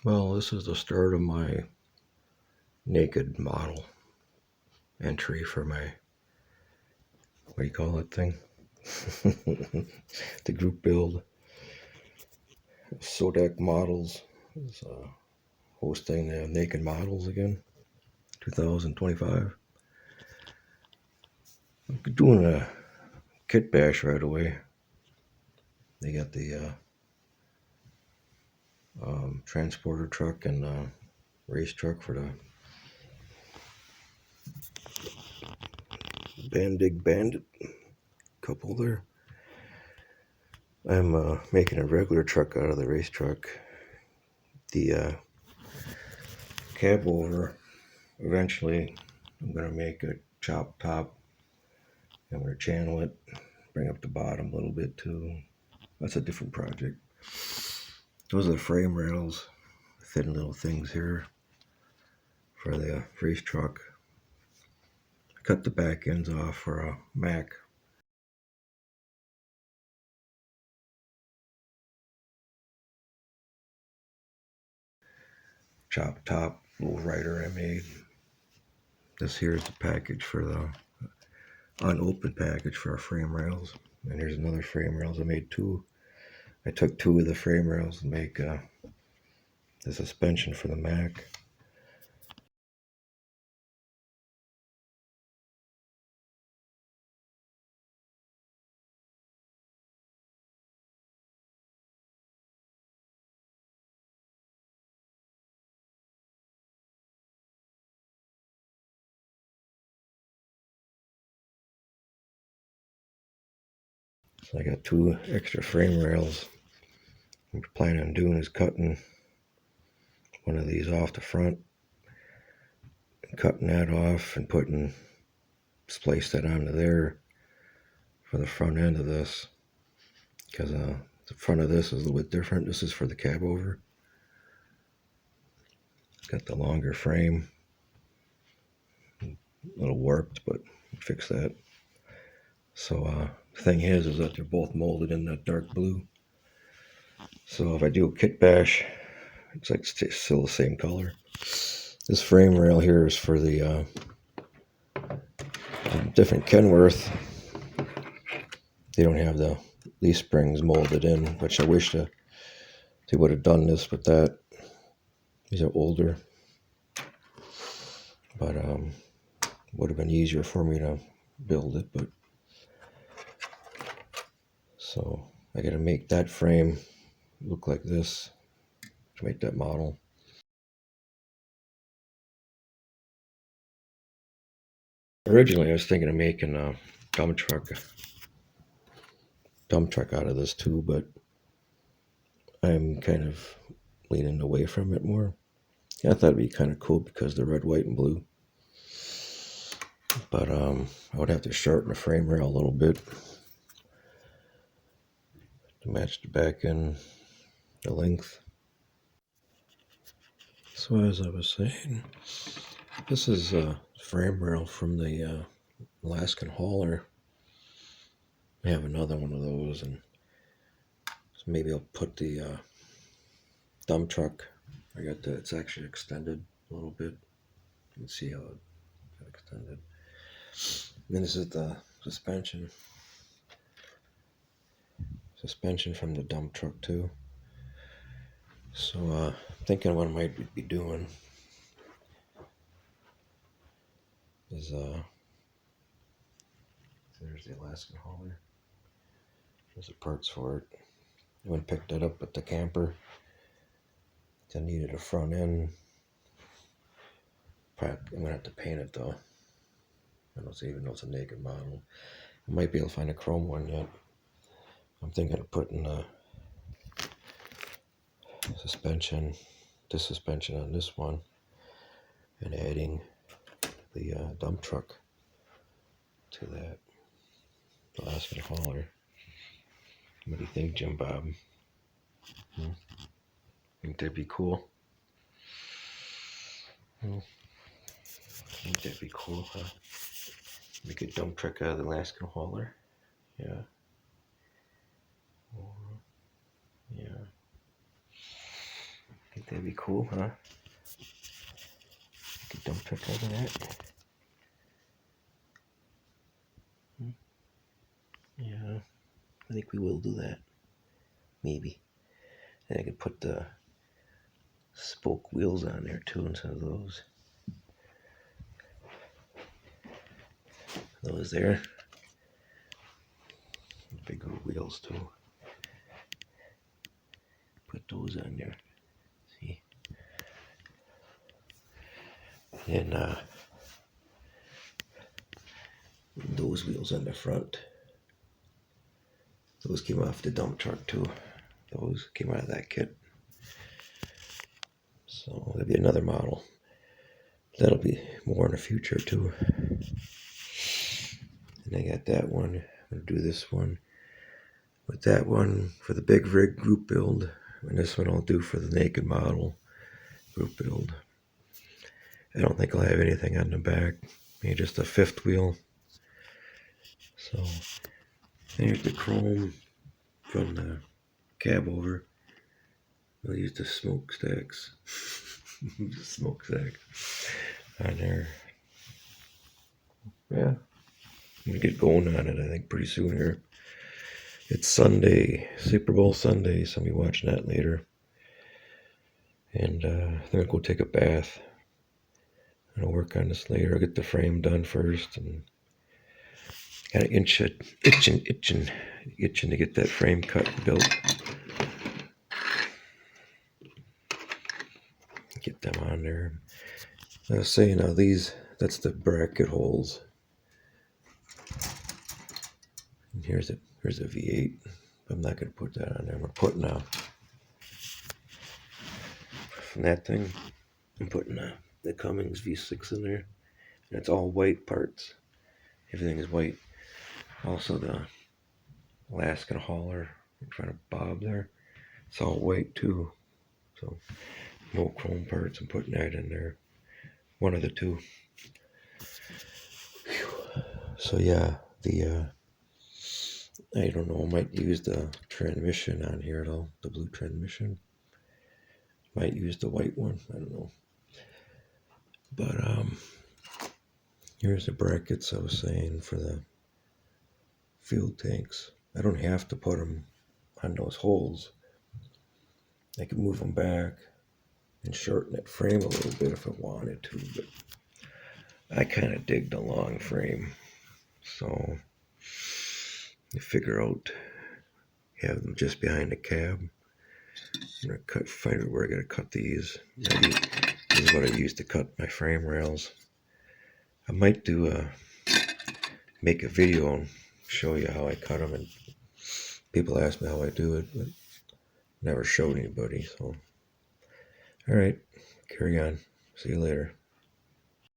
Well, this is the start of my naked model entry for my, what do you call that thing? The group build. SoDak Models is hosting the naked models again, 2025. I'm doing a Kit-Bash right away. They got the transporter truck and race truck for the Bandag Bandit couple there. I'm making a regular truck out of the race truck. The Cabover, eventually I'm going to make a chop top. I'm going to channel it, bring up the bottom a little bit too. That's a different project. Those are the frame rails, thin little things here for the race truck. I cut the back ends off for a Mac. Chop top little rider I made. This here is the package for the unopened package for our frame rails. And here's another frame rails. I made two. I took two of the frame rails to make the suspension for the Mac. So I got two extra frame rails. What I'm planning on doing is cutting one of these off the front, and cutting that off and splice that onto there for the front end of this, because the front of this is a little bit different. This is for the Cabover. It's got the longer frame, a little warped, but fix that. So the thing is that they're both molded in that dark blue. So if I do a Kit-Bash, it's like still the same color. This frame rail here is for the different Kenworth. They don't have the leaf springs molded in, which I wish they would have done this with that. These are older, but would have been easier for me to build it. But so I got to make that frame look like this to make that model. Originally, I was thinking of making a dump truck out of this too, but I'm kind of leaning away from it more. Yeah, I thought it'd be kind of cool because the red, white, and blue. But I would have to shorten the frame rail a little bit to match the back end, the length. So as I was saying, this is a frame rail from the Alaskan hauler. I have another one of those, and so maybe I'll put the dump truck. It's actually extended a little bit. You can see how it got extended. And then this is the suspension from the dump truck too. So thinking what I might be doing is there's the Alaskan hauler. There's the parts for it. I went and picked that up at the camper. I needed a front end. I'm gonna have to paint it though. I don't even know it's a naked model. I might be able to find a chrome one yet. I'm thinking of putting the suspension on this one, and adding the dump truck to that Alaskan hauler. What do you think, Jim Bob? Think that'd be cool? Think that'd be cool, huh? Make a dump truck out of the Alaskan hauler. Yeah. Yeah. I think that'd That'd be cool, huh? Could dump truck over that. Yeah, I think we will do that. Maybe. And I could put the spoke wheels on there too instead of those. Those there. Bigger wheels too. Put those on there. See? And those wheels on the front. Those came off the dump truck too. Those came out of that kit. So there'll be another model. That'll be more in the future too. And I got that one. I'm gonna do this one with that one for the big rig group build. And this one I'll do for the naked model group build. I don't think I'll have anything on the back. Maybe just a fifth wheel. So there's the chrome from the Cabover. I'll use the smokestacks. The smokestacks on there. Yeah. I'm gonna get going on it, I think, pretty soon here. It's Sunday, Super Bowl Sunday, so I'll be watching that later. And I'm gonna go take a bath. I'm gonna work on this later. I'll get the frame done first, and kind of itching to get that frame cut and built. Get them on there. I was saying now that's the bracket holes. And here's a V8. I'm not gonna put that on there. I'm putting from that thing. I'm putting the Cummins V6 in there. And it's all white parts. Everything is white. Also the Alaskan hauler in front of Bob there. It's all white too. So no chrome parts. I'm putting that in there. One of the two. Whew. So yeah, I don't know, I might use the transmission on here though, the blue transmission. Might use the white one, I don't know. But here's the brackets I was saying for the fuel tanks. I don't have to put them on those holes. I can move them back and shorten that frame a little bit if I wanted to, but I kind of dig the long frame. So you figure out, have them just behind the cab. I'm gonna find out where I gotta cut these. This is what I use to cut my frame rails. I might make a video and show you how I cut them, and people ask me how I do it, but never showed anybody. So, all right, carry on. See you later.